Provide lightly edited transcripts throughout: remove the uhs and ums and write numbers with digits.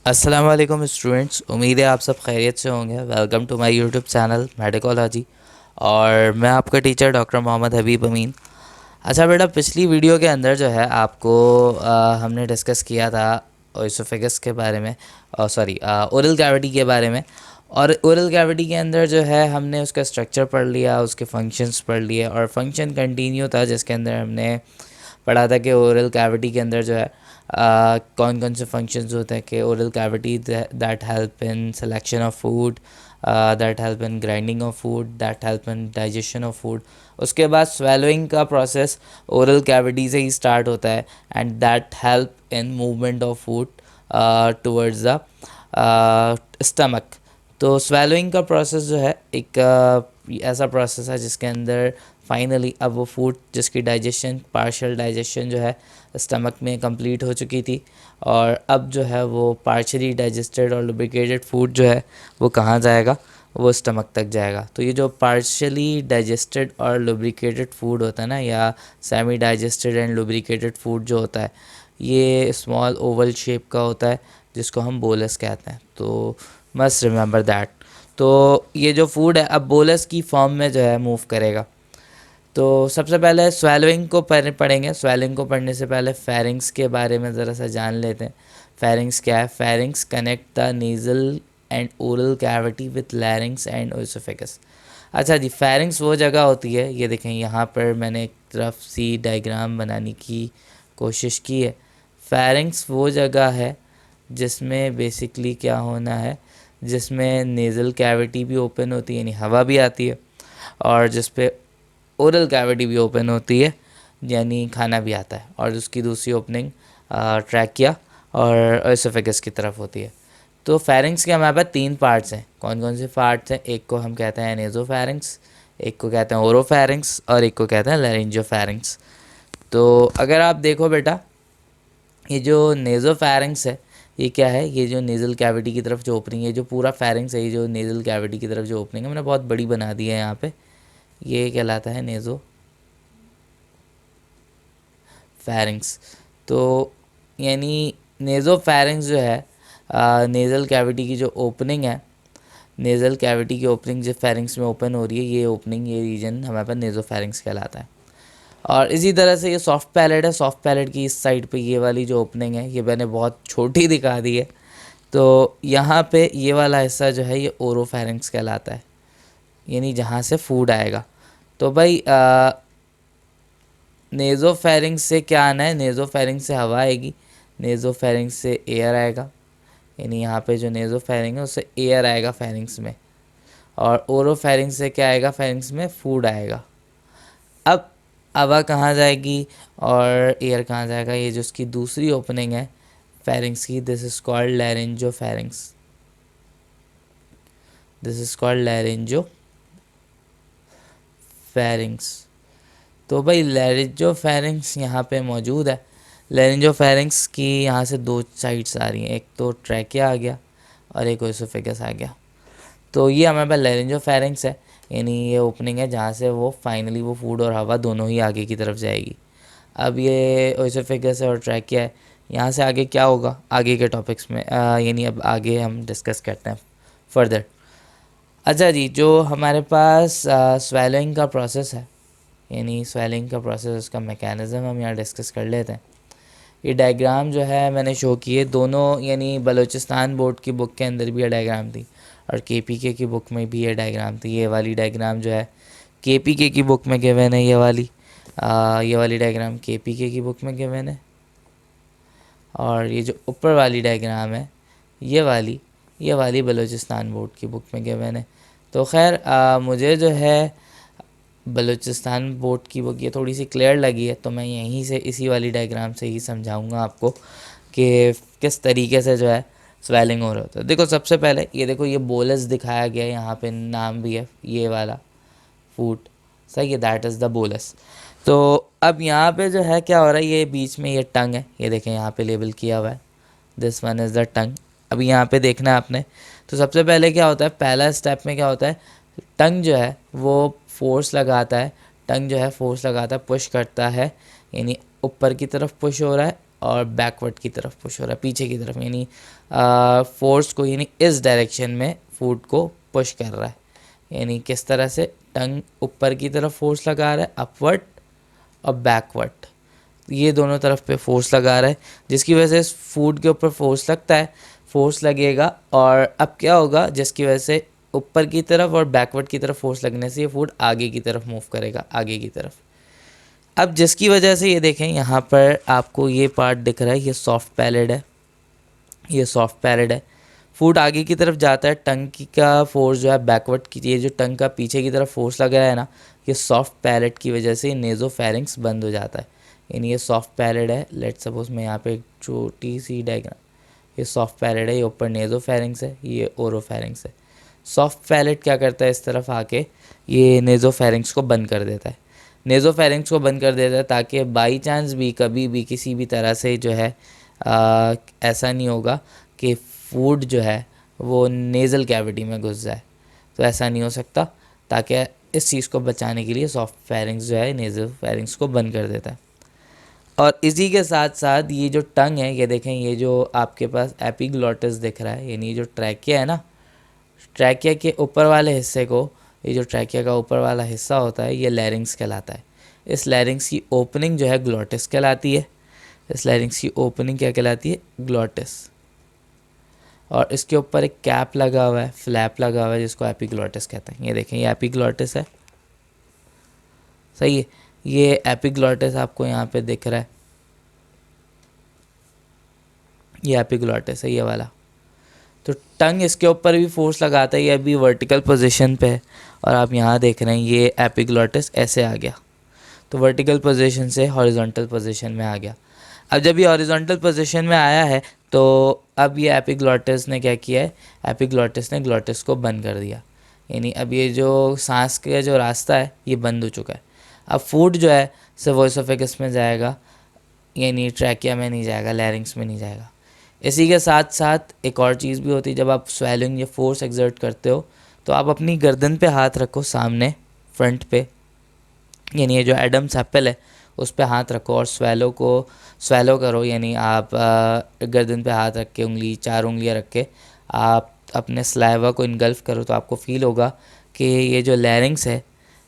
अस्सलाम वालेकुम स्टूडेंट्स, उम्मीद है आप सब खैरियत से होंगे। Welcome to my YouTube channel Medicology. और मैं आपका टीचर डॉक्टर मोहम्मद हबीब अमीन। अच्छा बेटा, पिछली वीडियो के अंदर जो है आपको हमने डिस्कस किया था ओइसोफेगस के बारे में, और सॉरी ओरल कैविटी के बारे में। और ओरल कैविटी के अंदर जो है हमने उसका स्ट्रक्चर पढ़ लिया, उसके फंक्शंस पढ़ लिए, और फंक्शन कंटिन्यू था जिसके अंदर हमने पढ़ा था कि ओरल कैविटी के अंदर जो है कौन कौन से फंक्शंस होते हैं। कि oral cavity that help in selection of food, that help in grinding of food, that help in digestion of food. उसके बाद स्वेलोइंग का प्रोसेस ओरल कैविटी से ही स्टार्ट होता है, and that help in movement of food towards the stomach. तो swallowing का process जो है एक ऐसा प्रोसेस है जिसके अंदर फाइनली अब वो फूड जिसकी डाइजेशन, पार्शियल डाइजेशन जो है स्टमक में कंप्लीट हो चुकी थी, और अब जो है वो पार्शियली डाइजेस्टेड और लुब्रिकेटेड फूड जो है वो कहाँ जाएगा, वो स्टमक तक जाएगा। तो ये जो पार्शियली डाइजेस्टेड और लुब्रिकेटेड फूड होता है ना, या semi digested and lubricated food जो होता है, ये स्मॉल ओवल शेप का होता है जिसको हम बोलस कहते हैं। तो मस्ट रिमेंबर दैट। तो ये जो फूड है अब बोलस की फॉर्म में जो है मूव करेगा। तो सबसे पहले स्वेलोइंग को पढ़ेंगे। स्वेलोइंग को पढ़ने से पहले फेरिंग्स के बारे में ज़रा सा जान लेते हैं। फेरिंग्स क्या है? Pharynx connect the nasal and oral cavity with लैरिंग्स and ओएसोफेगस। अच्छा जी, फेरिंग्स वो जगह होती है, ये देखें यहाँ पर मैंने एक तरफ सी डायग्राम बनाने की कोशिश की है। फेरिंग्स वो जगह है जिसमें बेसिकली क्या होना है, जिसमें नेज़ल कैविटी भी ओपन होती है, यानी हवा भी आती है, और जिस पे ओरल कैविटी भी ओपन होती है, यानी खाना भी आता है, और उसकी दूसरी ओपनिंग ट्रैकिया और एसोफेगस की तरफ होती है। तो फेरिंग्स के हमारे पास तीन पार्ट्स हैं। कौन कौन से पार्ट्स हैं? एक को हम कहते हैं नेज़ोफेरिंग्स, एक को कहते हैं ओरोफेरिंग्स, और एक को कहते हैं लैरिंजियोफेरिंग्स। तो अगर आप देखो बेटा, ये जो नेज़ोफेरिंग्स है ये क्या है? ये जो नेज़ल कैविटी की तरफ जो ओपनिंग है, जो पूरा फेरिंग्स है, ये जो नेज़ल कैविटी की तरफ जो ओपनिंग है, मैंने बहुत बड़ी बना दी है यहाँ पे, ये कहलाता है नेज़ो फेरिंग्स। तो यानी नेज़ो फेरिंग्स जो है नेज़ल कैविटी की जो ओपनिंग है, नेज़ल कैविटी की ओपनिंग जो फेरिंग्स में ओपन हो रही है, ये ओपनिंग, ये रीजन हमारे पास नेज़ो फेरिंग्स कहलाता है। और इसी तरह से ये सॉफ्ट पैलेट है। सॉफ्ट पैलेट की इस साइड पे ये वाली जो ओपनिंग है, ये मैंने बहुत छोटी दिखा दी है। तो यहाँ पे ये वाला हिस्सा जो है ये ओरोफेरिंग्स कहलाता है, यानी जहाँ से फूड आएगा। तो भाई नेज़ोफेरिंग्स से क्या आना है? नेज़ोफेरिंग्स से हवा आएगी, नेज़ोफेरिंग्स से एयर आएगा, यानी यहाँ पे जो नेज़ोफेरिंग है उससे एयर आएगा फेरिंग्स में, और ओरोफेरिंग्स से क्या आएगा? फेरिंग्स में फूड आएगा। अब हवा कहाँ जाएगी और एयर कहाँ जाएगा? ये जो उसकी दूसरी ओपनिंग है फेरिंग्स की, this is called laryngopharynx. This is called laryngopharynx. तो भाई लैरिंजियोफेरिंग्स यहाँ पे मौजूद है। लैरिंजियोफेरिंग्स की यहाँ से दो साइड्स आ रही हैं, एक तो ट्रैकिया आ गया और एक ओएसोफेगस आ गया। तो ये हमारे पास लैरिंजियोफेरिंग्स है, यानी ये ओपनिंग है जहाँ से वो फाइनली वो फूड और हवा दोनों ही आगे की तरफ जाएगी। अब ये ओएसोफेगस है और ट्रैकिया है, यहाँ से आगे क्या होगा आगे के टॉपिक्स में, यानी अब आगे हम डिस्कस करते हैं फर्दर। अच्छा जी, जो हमारे पास स्वेलिंग का प्रोसेस है, यानी स्वेलिंग का प्रोसेस, उसका मैकेनिज़्म हम यहाँ डिस्कस कर लेते हैं। ये डायग्राम जो है मैंने शो किए दोनों, यानी बलूचिस्तान बोर्ड की बुक के अंदर भी ये डायग्राम थी और केपीके की बुक में भी ये डायग्राम थी। ये वाली डायग्राम जो है केपीके की बुक में गिवन है, ये वाली डायग्राम केपीके की बुक में गिवन है, और ये जो ऊपर वाली डायग्राम है ये वाली बलूचिस्तान बोर्ड की बुक में गिवन है। तो खैर मुझे जो है बलूचिस्तान बोर्ड की बुक ये थोड़ी सी क्लियर लगी है, तो मैं यहीं से इसी वाली डायग्राम से ही समझाऊंगा आपको कि किस तरीके से जो है स्वेलिंग हो रहा होता है। देखो सबसे पहले ये देखो, ये बोलस दिखाया गया है, यहाँ पे नाम भी है ये वाला फूड, सही है, दैट इज़ द बोलस। तो अब यहाँ पे जो है क्या हो रहा है, ये बीच में ये टंग है, ये देखें यहाँ पे लेबल किया हुआ है, this one is the tongue. अभी यहाँ पे देखना है आपने। तो सबसे पहले क्या होता है, पहला स्टेप में क्या होता है, टंग जो है वो फोर्स लगाता है, टंग जो है फोर्स लगाता है, पुश करता है, यानी ऊपर की तरफ पुश हो रहा है और बैकवर्ड की तरफ पुश हो रहा है, पीछे की तरफ, यानी फोर्स को यानी इस डायरेक्शन में फूड को पुश कर रहा है। यानी किस तरह से, टंग ऊपर की तरफ फोर्स लगा रहा है अपवर्ड और बैकवर्ड, ये दोनों तरफ पे फोर्स लगा रहा है, जिसकी वजह से फूड के ऊपर फोर्स लगता है, फोर्स लगेगा और अब क्या होगा, जिसकी वजह से ऊपर की तरफ और बैकवर्ड की तरफ फोर्स लगने से ये फूड आगे की तरफ मूव करेगा, आगे की तरफ। अब जिसकी वजह से ये देखें यहाँ पर आपको ये पार्ट दिख रहा है, ये सॉफ्ट पैलेट है, ये सॉफ्ट पैलेट है, फूड आगे की तरफ जाता है, टंग की का फोर्स जो है बैकवर्ड की, ये जो टंग का पीछे की तरफ फोर्स लग रहा है ना, ये सॉफ्ट पैलेट की वजह से नेज़ोफेरिंक्स बंद हो जाता है। यानी ये सॉफ्ट पैलेट है, लेट सपोज मैं यहाँ पे एक छोटी सी डायग्राम, ये सॉफ्ट पैलेट है, ये ऊपर नेज़ोफेरिंक्स है, ये ओरोफेरिंक्स है। सॉफ्ट पैलेट क्या करता है, इस तरफ आके ये नेज़ोफेरिंक्स को बंद कर देता है, नेज़ोफेरिंक्स को बंद कर देता है, ताकि बाई चांस भी कभी भी किसी भी तरह से जो है ऐसा नहीं होगा कि फूड जो है वो नेज़ल कैविटी में घुस जाए, तो ऐसा नहीं हो सकता, ताकि इस चीज़ को बचाने के लिए सॉफ्ट फेरिंग्स जो है नेज़ोफेरिंक्स को बंद कर देता है। और इसी के साथ साथ ये जो टंग है, ये देखें, ये जो आपके पास एपिग्लॉटिस दिख रहा है, यानी ये जो ट्रैकिया है ना, ट्रैकिया के ऊपर वाले हिस्से को, ये जो ट्रैकिया का ऊपर वाला हिस्सा होता है, ये लैरिंग्स कहलाता है। इस लैरिंग्स की ओपनिंग जो है ग्लॉटिस कहलाती है, इस लैरिंग्स की ओपनिंग क्या कहलाती है, ग्लॉटिस। और इसके ऊपर एक कैप लगा हुआ है, फ्लैप लगा हुआ है, जिसको एपिग्लॉटिस कहते हैं। ये देखें, ये एपिग्लॉटिस है, सही है, ये एपिग्लॉटिस आपको यहाँ पे दिख रहा है, ये एपिग्लॉटिस है, ये वाला। तो टंग इसके ऊपर भी फोर्स लगाता है, ये अभी वर्टिकल पोजीशन पे है, और आप यहाँ देख रहे हैं ये एपिग्लॉटिस ऐसे आ गया, तो वर्टिकल पोजीशन से हॉरिजॉन्टल पोजीशन में आ गया। अब जब ये हॉरिजॉन्टल पोजीशन में आया है, तो अब ये एपिग्लॉटिस ने क्या किया है, एपिग्लॉटिस ने ग्लॉटिस को बंद कर दिया, यानी अब ये जो सांस का जो रास्ता है ये बंद हो चुका है। अब फूड जो है सिर्फ ओएसोफेगस में जाएगा, यानी ट्रैकिया में नहीं जाएगा, लैरिंग्स में नहीं जाएगा। इसी के साथ साथ एक और चीज़ भी होती है, जब आप स्वेलिंग या फोर्स एक्सर्ट करते हो तो आप अपनी गर्दन पे हाथ रखो, सामने फ्रंट पे, यानी ये जो एडम्स एप्पल है उस पे हाथ रखो और स्वेलो करो, यानी आप गर्दन पे हाथ रख के उंगली, 4 उंगलियां रख के आप अपने स्लाइवा को इनगल्फ करो, तो आपको फील होगा कि ये जो लैरिंग्स है,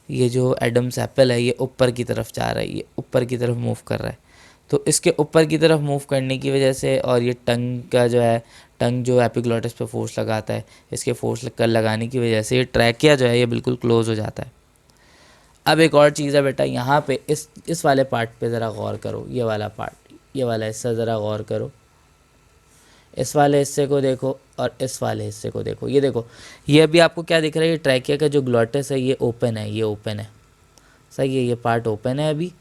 ये जो एडम्स एप्पल है, ये ऊपर की तरफ जा रहा है, ये ऊपर की तरफ मूव कर रहा है। तो इसके ऊपर की तरफ मूव करने की वजह से, और ये टंग का जो है, टंग जो एपिग्लॉटिस पे फोर्स लगाता है, इसके फोर्स लगाने की वजह से ये ट्रैकिया जो है ये बिल्कुल क्लोज हो जाता है। अब एक और चीज़ है बेटा, यहाँ पे इस वाले पार्ट पे ज़रा गौर करो, ये वाला पार्ट, ये वाला हिस्सा ज़रा गौर करो, इस वाले हिस्से को देखो और इस वाले हिस्से को देखो। ये देखो, ये अभी आपको क्या दिख रहा है, ये ट्रैकिया का जो ग्लॉटिस है ये ओपन है, ये ओपन है, सही है, ये पार्ट ओपन है अभी,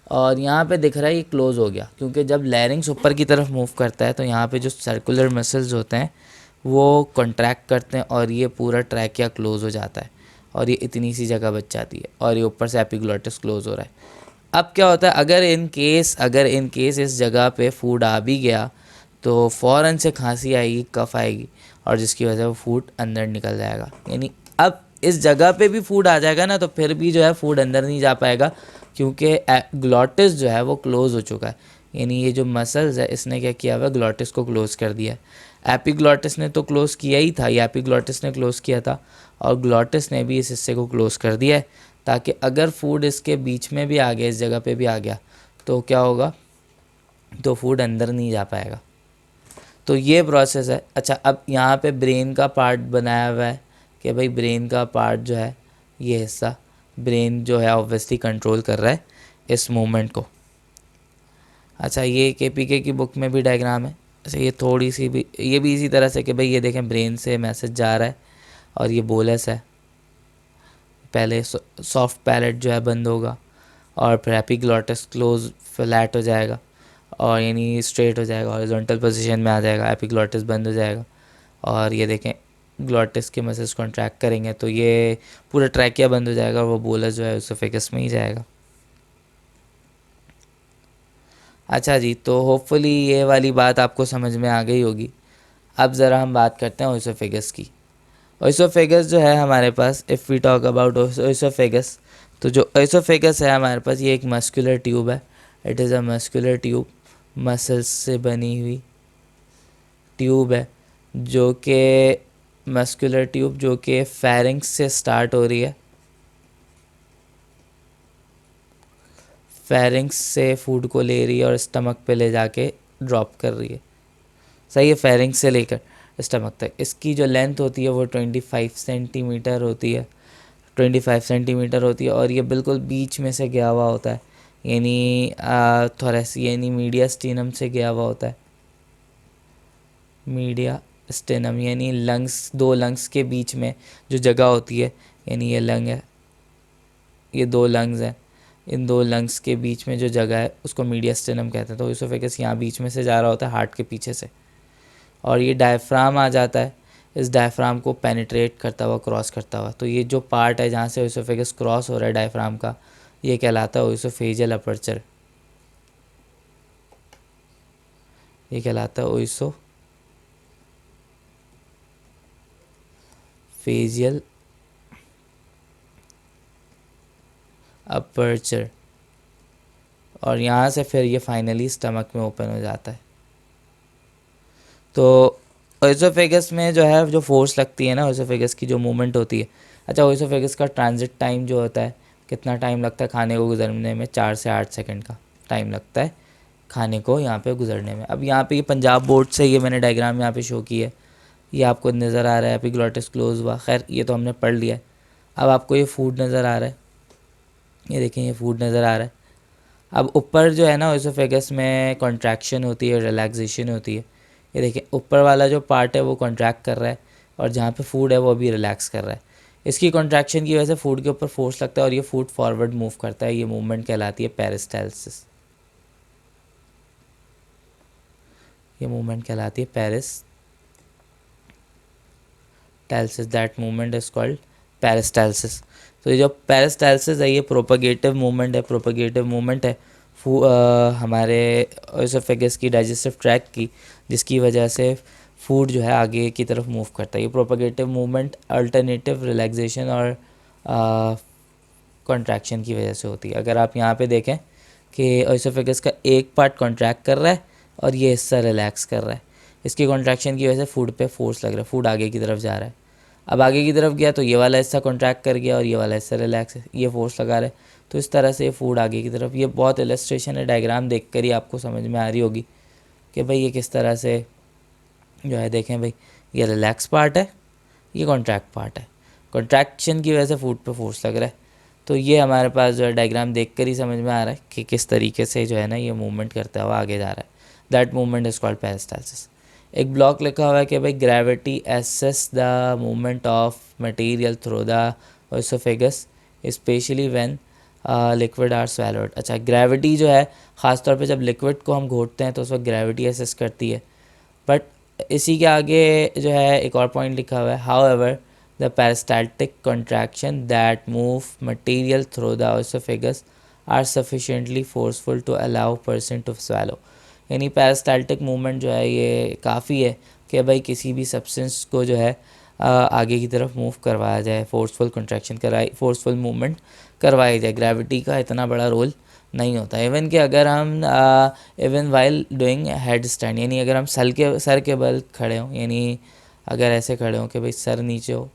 और यहाँ पे दिख रहा है ये क्लोज हो गया, क्योंकि जब लैरिंग्स ऊपर की तरफ मूव करता है तो यहाँ पे जो सर्कुलर मसल्स होते हैं वो कॉन्ट्रैक्ट करते हैं और ये पूरा ट्रैकिया क्लोज हो जाता है, और ये इतनी सी जगह बच जाती है, और ये ऊपर से एपिग्लॉटिस क्लोज हो रहा है। अब क्या होता है, अगर इन केस इस जगह पे फूड आ भी गया तो फ़ौरन से खांसी आएगी, कफ आएगी, और जिसकी वजह से वो फूड अंदर निकल जाएगा। यानी अब इस जगह पे भी फूड आ जाएगा ना, तो फिर भी जो है फूड अंदर नहीं जा पाएगा, क्योंकि ग्लॉटिस जो है वो क्लोज़ हो चुका है। यानी ये जो मसल्स है इसने क्या किया हुआ, ग्लॉटिस को क्लोज़ कर दिया है। एपिग्लॉटिस ने तो क्लोज़ किया ही था, ये एपिग्लॉटिस ने क्लोज़ किया था, और ग्लॉटिस ने भी इस हिस्से को क्लोज़ कर दिया है, ताकि अगर फूड इसके बीच में भी आ गया, इस जगह पे भी आ गया, तो क्या होगा, तो फूड अंदर नहीं जा पाएगा। तो ये प्रोसेस है। अच्छा, अब यहाँ पे ब्रेन का पार्ट बनाया हुआ है कि भाई ब्रेन का पार्ट जो है, ये हिस्सा ब्रेन जो है ऑब्वियसली कंट्रोल कर रहा है इस मूवमेंट को। अच्छा, ये केपीके की बुक में भी डायग्राम है। अच्छा, ये थोड़ी सी भी, ये भी इसी तरह से कि भाई ये देखें ब्रेन से मैसेज जा रहा है और ये बोलस है, पहले सॉफ्ट पैलेट जो है बंद होगा और फिर एपिग्लॉटिस क्लोज फ्लैट हो जाएगा, और यानी स्ट्रेट हो जाएगा, हॉरिजॉन्टल पोजीशन में आ जाएगा, एपिग्लॉटिस बंद हो जाएगा, और ये देखें ग्लॉटिस के मसल्स कॉन्ट्रैक्ट करेंगे तो ये पूरा ट्रैकिया बंद हो जाएगा और वो बोलस जो है ओएसोफेगस में ही जाएगा। अच्छा जी, तो होपफुली ये वाली बात आपको समझ में आ गई होगी। अब ज़रा हम बात करते हैं ओएसोफेगस की। ओएसोफेगस जो है हमारे पास, if we talk about oesophagus, तो जो ओएसोफेगस है हमारे पास, ये एक मस्कुलर ट्यूब है। It is a muscular tube muscles से बनी हुई ट्यूब है, जो कि मस्कुलर ट्यूब, जो कि फेरिंक्स से स्टार्ट हो रही है। फेरिंक्स से फूड को ले रही है और स्टमक पे ले जाके ड्रॉप कर रही है। सही है, फेरिंक्स से लेकर स्टमक तक इसकी जो लेंथ होती है वो 25 सेंटीमीटर होती है। 25 सेंटीमीटर होती है और ये बिल्कुल बीच में से गया हुआ होता है, यानी थोरेस यानी मीडिया स्टीनम से गया हुआ होता है। मीडिया स्टेनम यानी लंग्स, दो लंग्स के बीच में जो जगह होती है, यानी ये लंग है, ये दो लंग्स हैं, इन दो लंग्स के बीच में जो जगह है उसको मीडिया स्टेनम कहते हैं। तो इसोफेगस यहाँ बीच में से जा रहा होता है हार्ट के पीछे से, और ये डायफ्राम आ जाता है, इस डायफ्राम को पेनिट्रेट करता हुआ, क्रॉस करता हुआ। तो ये जो पार्ट है जहाँ से इसोफेगस क्रॉस हो रहा है डायफ्राम का, ये कहलाता है ओइसोफेजियल अपर्चर। ये कहलाता है ओइसोफेजियल अपर्चर, और यहाँ से फिर ये फाइनली स्टमक में ओपन हो जाता है। तो ओइसोफेगस में जो है जो फोर्स लगती है ना, ओइसोफेगस की जो मूवमेंट होती है। अच्छा, ओइसोफेगस का ट्रांजिट टाइम जो होता है, कितना टाइम लगता है खाने को गुजरने में? 4 से 8 सेकंड का टाइम लगता है खाने को यहाँ पे गुजरने में। अब यहाँ पे ये पंजाब बोर्ड से ये मैंने डायग्राम यहाँ पे शो की है, ये आपको नज़र आ रहा है, एपिग्लॉटिस क्लोज हुआ, खैर ये तो हमने पढ़ लिया है। अब आपको ये फूड नज़र आ रहा है, ये देखें ये फूड नज़र आ रहा है। अब ऊपर जो है ना ओइसोफेगस में कॉन्ट्रैक्शन होती है, रिलैक्सेशन होती है। ये देखिए ऊपर वाला जो पार्ट है वो कॉन्ट्रैक्ट कर रहा है, और जहाँ पे फूड है वो भी रिलैक्स कर रहा है। इसकी कॉन्ट्रैक्शन की वजह से फूड के ऊपर फोर्स लगता है और ये फूड फॉरवर्ड मूव करता है। ये मूवमेंट कहलाती है पेरिस्टाल्सिस। ये मूवमेंट कहलाती है peristalsis. That movement is called peristalsis. तो ये जो पेरिस्टाल्सिस है ये प्रोपगेटिव मूवमेंट है। प्रोपगेटिव मूवमेंट है हमारे ओइसोफेगस की डाइजेस्टिव ट्रैक्ट की, जिसकी वजह से फूड जो है आगे की तरफ मूव करता है। ये प्रोपगेटिव मूवमेंट अल्टरनेटिव रिलैक्सेशन और कॉन्ट्रैक्शन की वजह से होती है। अगर आप यहाँ पे देखें कि ओइसोफेगस का एक पार्ट कॉन्ट्रैक्ट कर रहा है और ये हिस्सा रिलैक्स कर रहा है, इसकी कॉन्ट्रैक्शन की वजह से फूड पे फोर्स लग रहा है, फूड आगे की तरफ जा रहा है। अब आगे की तरफ गया तो ये वाला हिस्सा कॉन्ट्रैक्ट कर गया और ये वाला हिस्सा रिलैक्स है, ये फोर्स लगा रहा है। तो इस तरह से ये फूड आगे की तरफ, ये बहुत इलस्ट्रेशन है, डायग्राम देख कर ही आपको समझ में आ रही होगी कि भाई ये किस तरह से जो है। देखें भाई, ये रिलैक्स पार्ट है, ये कॉन्ट्रैक्ट पार्ट है, कॉन्ट्रैक्शन की वजह से फूड पे फोर्स लग रहा है। तो ये हमारे पास जो है डायग्राम देख कर ही समझ में आ रहा है कि किस तरीके से जो है ना ये मूवमेंट करता हुआ आगे जा रहा है। That movement is called peristalsis. एक ब्लॉक लिखा हुआ है कि भाई ग्रेविटी एसेस the movement of material through the oesophagus especially when liquid are swallowed. अच्छा, ग्रेविटी जो है ख़ासतौर पे जब लिक्विड को हम घोटते हैं तो उस वक्त ग्रेविटी एसेस करती है। बट इसी के आगे जो है एक और पॉइंट लिखा हुआ है, however the peristaltic contraction that move material through the oesophagus are sufficiently forceful to allow person to swallow. यानी पेरिस्टाल्टिक मूवमेंट जो है ये काफ़ी है कि भाई किसी भी सब्सटेंस को जो है आगे की तरफ मूव करवाया जाए, फोर्सफुल कॉन्ट्रैक्शन कराई, फोर्सफुल मूवमेंट करवाई जाए। ग्रेविटी का इतना बड़ा रोल नहीं होता। इवन कि अगर हम even while doing head stand, यानी अगर हम सर के बल खड़े हों, यानी अगर ऐसे खड़े हों कि भाई सर नीचे हो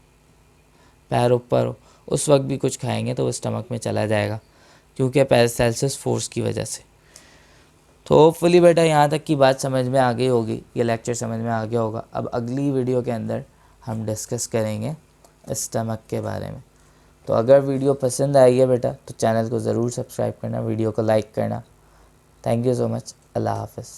पैर ऊपर हो, उस वक्त भी कुछ खाएंगे तो वो स्टमक में चला जाएगा, क्योंकि पेरिस्टाल्सिस फोर्स की वजह से। तो होपफुली बेटा यहाँ तक की बात समझ में आ गई होगी, ये लेक्चर समझ में आ गया होगा। अब अगली वीडियो के अंदर हम डिस्कस करेंगे स्टमक के बारे में। तो अगर वीडियो पसंद आई है बेटा तो चैनल को ज़रूर सब्सक्राइब करना, वीडियो को लाइक करना। Thank you so much. Allah हाफ़िज़।